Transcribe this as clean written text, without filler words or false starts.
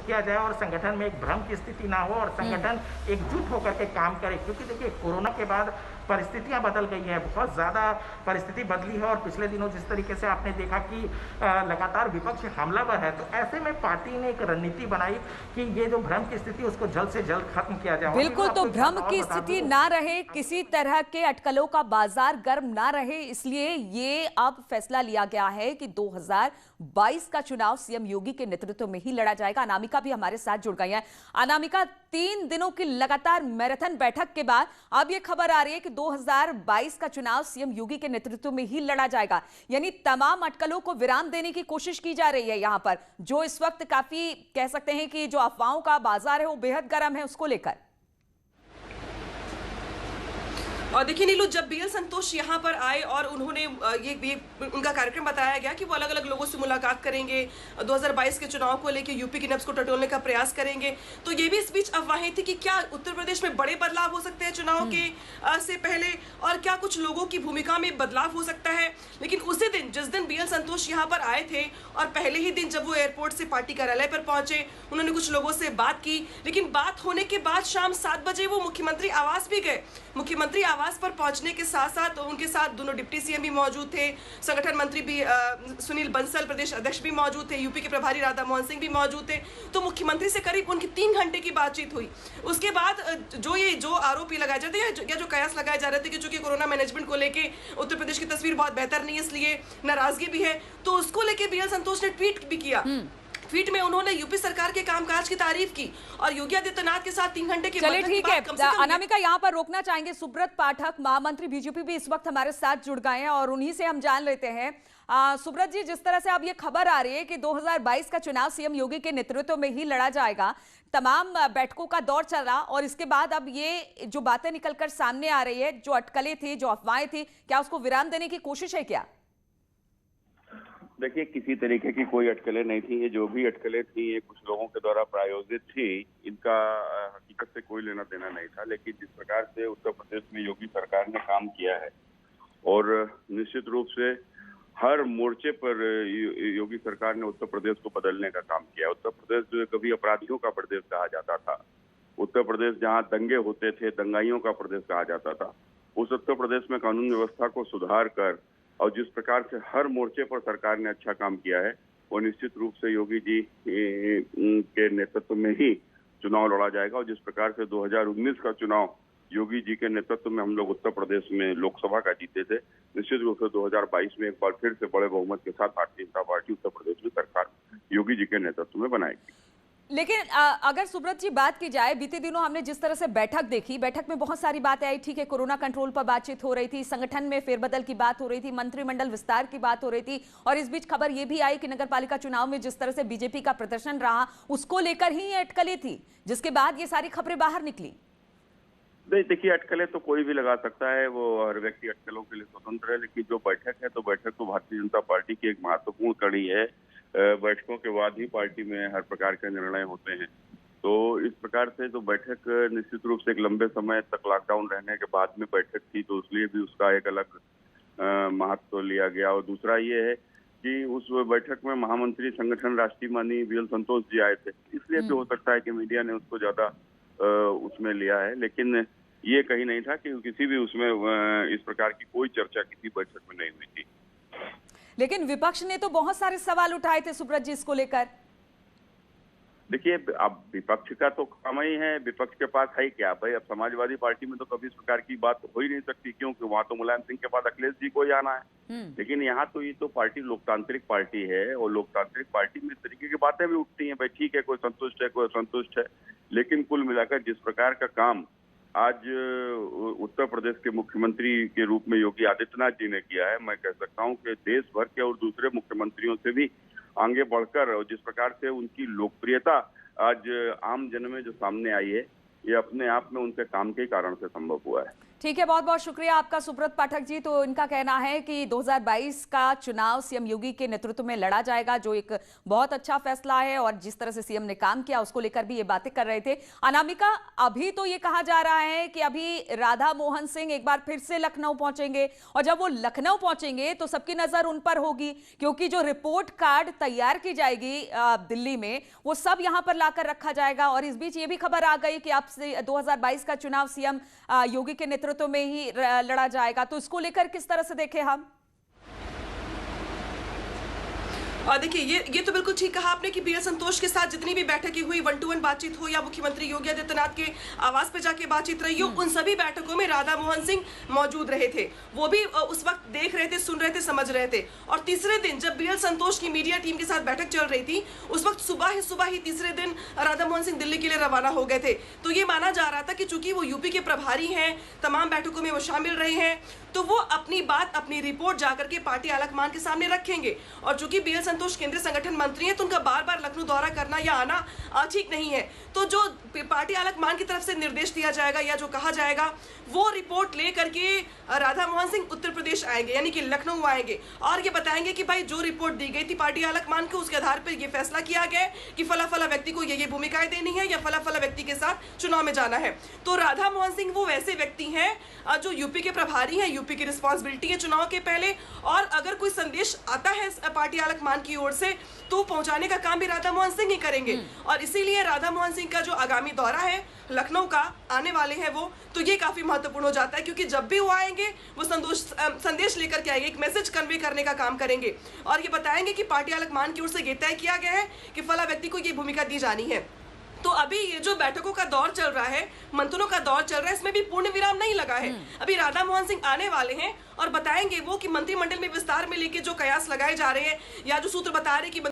किया जाए और संगठन में एक भ्रम की स्थिति ना हो और संगठन एकजुट होकर के काम करे। क्योंकि देखिए, कोरोना के बाद परिस्थितियां बदल गई हैं, बहुत ज़्यादा परिस्थिति बदली है और पिछले दिनों जिस तरीके से आपने देखा कि लगातार विपक्ष हमलावर है, तो ऐसे में पार्टी ने एक रणनीति बनाई कि ये जो भ्रम की स्थिति उसको जल्द से जल्द खत्म किया जाए। बिल्कुल, तो भ्रम की स्थिति ना रहे, किसी तरह के अटकलों का बाजार गर्म ना रहे, इसलिए ये अब फैसला लिया गया है कि 2022 का चुनाव सीएम योगी के नेतृत्व में ही लड़ा जाएगा। अनामिका भी हमारे साथ जुड़ गई है। अनामिका, 3 दिनों की लगातार मैराथन बैठक के बाद अब ये खबर आ रही है कि 2022 का चुनाव सीएम योगी के नेतृत्व में ही लड़ा जाएगा, यानी तमाम अटकलों को विराम देने की कोशिश की जा रही है। यहां पर जो इस वक्त काफी कह सकते हैं कि जो अफवाहों का बाजार है वो बेहद गर्म है, उसको लेकर। और देखिए नीलू, जब बीएल संतोष यहाँ पर आए और उन्होंने ये उनका कार्यक्रम बताया गया कि वो अलग अलग लोगों से मुलाकात करेंगे, 2022 के चुनाव को लेकर यूपी की नब्ज को टटोलने का प्रयास करेंगे, तो ये भी इस बीच अफवाहें थी कि क्या उत्तर प्रदेश में बड़े बदलाव हो सकते हैं चुनाव के से पहले, और क्या कुछ लोगों की भूमिका में बदलाव हो सकता है। लेकिन उसी दिन, जिस दिन बीएल संतोष यहाँ पर आए थे और पहले ही दिन जब वो एयरपोर्ट से पार्टी कार्यालय पर पहुंचे, उन्होंने कुछ लोगों से बात की, लेकिन बात होने के बाद शाम 7 बजे वो मुख्यमंत्री आवास भी गए। मुख्यमंत्री आवास पर पहुंचने के साथ साथ उनके साथ दोनों डिप्टी सीएम भी मौजूद थे, संगठन मंत्री भी सुनील बंसल प्रदेश अध्यक्ष भी मौजूद थे, यूपी के प्रभारी राधा मोहन सिंह भी मौजूद थे। तो मुख्यमंत्री से करीब उनकी 3 घंटे की बातचीत हुई। उसके बाद जो आरोप लगाए जाते हैं या जो कयास लगाए जा रहे थे कि चूंकि कोरोना मैनेजमेंट को लेके उत्तर प्रदेश की तस्वीर बहुत बेहतर नहीं है, इसलिए नाराजगी भी है, तो उसको लेके बीएल संतोष ने ट्वीट भी किया। ट्वीट में उन्होंने यूपी सरकार के कामकाज की तारीफ की और योगी आदित्यनाथ के साथ 3 घंटे के चलिए ठीक है, अनामिका यहाँ पर रोकना चाहेंगे। सुब्रत पाठक, महामंत्री बीजेपी भी इस वक्त हमारे साथ जुड़ गए हैं और उन्हीं से हम जान लेते हैं। सुब्रत जी, जिस तरह से अब ये खबर आ रही है कि 2022 का चुनाव सीएम योगी के नेतृत्व में ही लड़ा जाएगा, तमाम बैठकों का दौर चला और इसके बाद अब ये जो बातें निकलकर सामने आ रही है, जो अटकलें थी, जो अफवाहें थी, क्या उसको विराम देने की कोशिश है क्या? देखिए, किसी तरीके की कोई अटकलें नहीं थी। ये जो भी अटकलें थी ये कुछ लोगों के द्वारा प्रायोजित थी, इनका हकीकत से कोई लेना देना नहीं था। लेकिन जिस प्रकार से उत्तर प्रदेश में योगी सरकार ने काम किया है और निश्चित रूप से हर मोर्चे पर योगी सरकार ने उत्तर प्रदेश को बदलने का काम किया। उत्तर प्रदेश जो कभी अपराधियों का प्रदेश कहा जाता था, उत्तर प्रदेश जहां दंगे होते थे, दंगाइयों का प्रदेश कहा जाता था, उस उत्तर प्रदेश में कानून व्यवस्था को सुधार कर और जिस प्रकार से हर मोर्चे पर सरकार ने अच्छा काम किया है, वो निश्चित रूप से योगी जी के नेतृत्व में ही चुनाव लड़ा जाएगा। और जिस प्रकार से 2019 का चुनाव योगी जी के नेतृत्व में हम लोग उत्तर प्रदेश में लोकसभा का जीते थे, निश्चित रूप से 2022 में एक बार फिर से बड़े बहुमत के साथ भारतीय जनता पार्टी उत्तर प्रदेश में सरकार योगी जी के नेतृत्व में बनाएगी। लेकिन अगर सुब्रत जी बात की जाए, बीते दिनों हमने जिस तरह से बैठक देखी, बैठक में बहुत सारी बातें आई। ठीक है, कोरोना कंट्रोल पर बातचीत हो रही थी, संगठन में फेरबदल की बात हो रही थी, मंत्रिमंडल विस्तार की बात हो रही थी और इस बीच खबर यह भी आई कि नगरपालिका चुनाव में जिस तरह से बीजेपी का प्रदर्शन रहा उसको लेकर ही ये अटकलें थी, जिसके बाद ये सारी खबरें बाहर निकली। देखिए, अटकलें तो कोई भी लगा सकता है, वो हर व्यक्ति अटकलों के लिए स्वतंत्र है। लेकिन जो बैठक है, तो बैठक तो भारतीय जनता पार्टी की एक महत्वपूर्ण कड़ी है। बैठकों के बाद ही पार्टी में हर प्रकार के निर्णय होते हैं। तो इस प्रकार से जो बैठक निश्चित रूप से एक लंबे समय तक लॉकडाउन रहने के बाद में बैठक थी, तो इसलिए भी उसका एक अलग महत्व लिया गया। और दूसरा ये है कि उस बैठक में महामंत्री संगठन राष्ट्रीय माननीय बीएल संतोष जी आए थे, इसलिए भी हो सकता है कि मीडिया ने उसको ज्यादा उसमें लिया है। लेकिन ये कहीं नहीं था कि किसी भी उसमें इस प्रकार की कोई चर्चा किसी बैठक में नहीं हुई थी। लेकिन विपक्ष ने तो बहुत सारे सवाल उठाए थे सुब्रत जी इसको लेकर। देखिए, अब विपक्ष का तो काम ही है, विपक्ष के पास है क्या भाई? अब समाजवादी पार्टी में तो कभी इस प्रकार की बात हो ही नहीं सकती, क्योंकि वहां तो मुलायम सिंह के बाद अखिलेश जी को ही आना है। लेकिन यहाँ तो ये तो पार्टी लोकतांत्रिक पार्टी है और लोकतांत्रिक पार्टी में इस तरीके की बातें भी उठती हैं। भाई ठीक है, कोई संतुष्ट है, कोई असंतुष्ट है, लेकिन कुल मिलाकर जिस प्रकार का काम आज उत्तर प्रदेश के मुख्यमंत्री के रूप में योगी आदित्यनाथ जी ने किया है, मैं कह सकता हूं कि देश भर के और दूसरे मुख्यमंत्रियों से भी आगे बढ़कर, और जिस प्रकार से उनकी लोकप्रियता आज आम जन में जो सामने आई है, ये अपने आप में उनके काम के कारण से संभव हुआ है। ठीक है, बहुत बहुत शुक्रिया आपका सुब्रत पाठक जी। तो इनका कहना है कि 2022 का चुनाव सीएम योगी के नेतृत्व में लड़ा जाएगा, जो एक बहुत अच्छा फैसला है, और जिस तरह से सीएम ने काम किया उसको लेकर भी ये बातें कर रहे थे। अनामिका, अभी तो ये कहा जा रहा है कि अभी राधा मोहन सिंह एक बार फिर से लखनऊ पहुंचेंगे, और जब वो लखनऊ पहुंचेंगे तो सबकी नजर उन पर होगी, क्योंकि जो रिपोर्ट कार्ड तैयार की जाएगी दिल्ली में, वो सब यहां पर लाकर रखा जाएगा। और इस बीच ये भी खबर आ गई कि अब से 2022 का चुनाव सीएम योगी के नेतृत्व में ही लड़ा जाएगा। तो इसको लेकर किस तरह से देखें हम? और देखिए, ये तो बिल्कुल ठीक कहा आपने कि बीएल संतोष के साथ जितनी भी बैठकें हुई, 1-to-1 बातचीत हो या मुख्यमंत्री योगी आदित्यनाथ के आवास पे जाके बातचीत रही हो, उन सभी बैठकों में राधा मोहन सिंह मौजूद रहे थे। वो भी उस वक्त देख रहे थे, सुन रहे थे, समझ रहे थे। और तीसरे दिन जब बीएल संतोष की मीडिया टीम के साथ बैठक चल रही थी, उस वक्त सुबह ही तीसरे दिन राधा मोहन सिंह दिल्ली के लिए रवाना हो गए थे। तो ये माना जा रहा था कि चूंकि वो यूपी के प्रभारी हैं, तमाम बैठकों में वो शामिल रहे हैं, तो वो अपनी बात, अपनी रिपोर्ट जाकर के पार्टी आलाकमान के सामने रखेंगे। और चूंकि बीएल संतोष केंद्रीय संगठन मंत्री हैं, तो उनका बार बार लखनऊ दौरा करना या आना ठीक नहीं है। तो जो पार्टी आलाकमान की तरफ से निर्देश दिया जाएगा या जो कहा जाएगा, वो रिपोर्ट ले करके राधा मोहन सिंह उत्तर प्रदेश आएंगे, यानी कि लखनऊ आएंगे, और ये बताएंगे कि भाई जो रिपोर्ट दी गई थी पार्टी आलाकमान को, उसके आधार पर ये फैसला किया गया कि फला फला व्यक्ति को ये भूमिकाएं देनी है या फला फला व्यक्ति के साथ चुनाव में जाना है। तो राधा मोहन सिंह वो वैसे व्यक्ति हैं जो यूपी के प्रभारी हैं, यूपी की रिस्पॉन्सिबिलिटी है चुनाव के पहले, और अगर कोई संदेश आता है पार्टी आलाकमान की ओर से तो पहुंचाने का काम भी राधा मोहन सिंह ही करेंगे। और इसीलिए राधा मोहन सिंह का जो आगामी दौरा है लखनऊ का, आने वाले हैं वो, तो ये काफी महत्वपूर्ण हो जाता है, क्योंकि जब भी वो आएंगे वो संदेश लेकर के आएंगे, एक मैसेज कन्वे करने का काम करेंगे, और ये बताएंगे कि पार्टी आलाकमान की ओर से ये तय किया गया है कि फला व्यक्ति को ये भूमिका दी जानी है। तो अभी ये जो बैठकों का दौर चल रहा है, मंथनों का दौर चल रहा है, इसमें भी पूर्ण विराम नहीं लगा है। अभी राधा मोहन सिंह आने वाले हैं और बताएंगे वो कि मंत्रिमंडल में विस्तार में लेके जो कयास लगाए जा रहे हैं, या जो सूत्र बता रहे हैं कि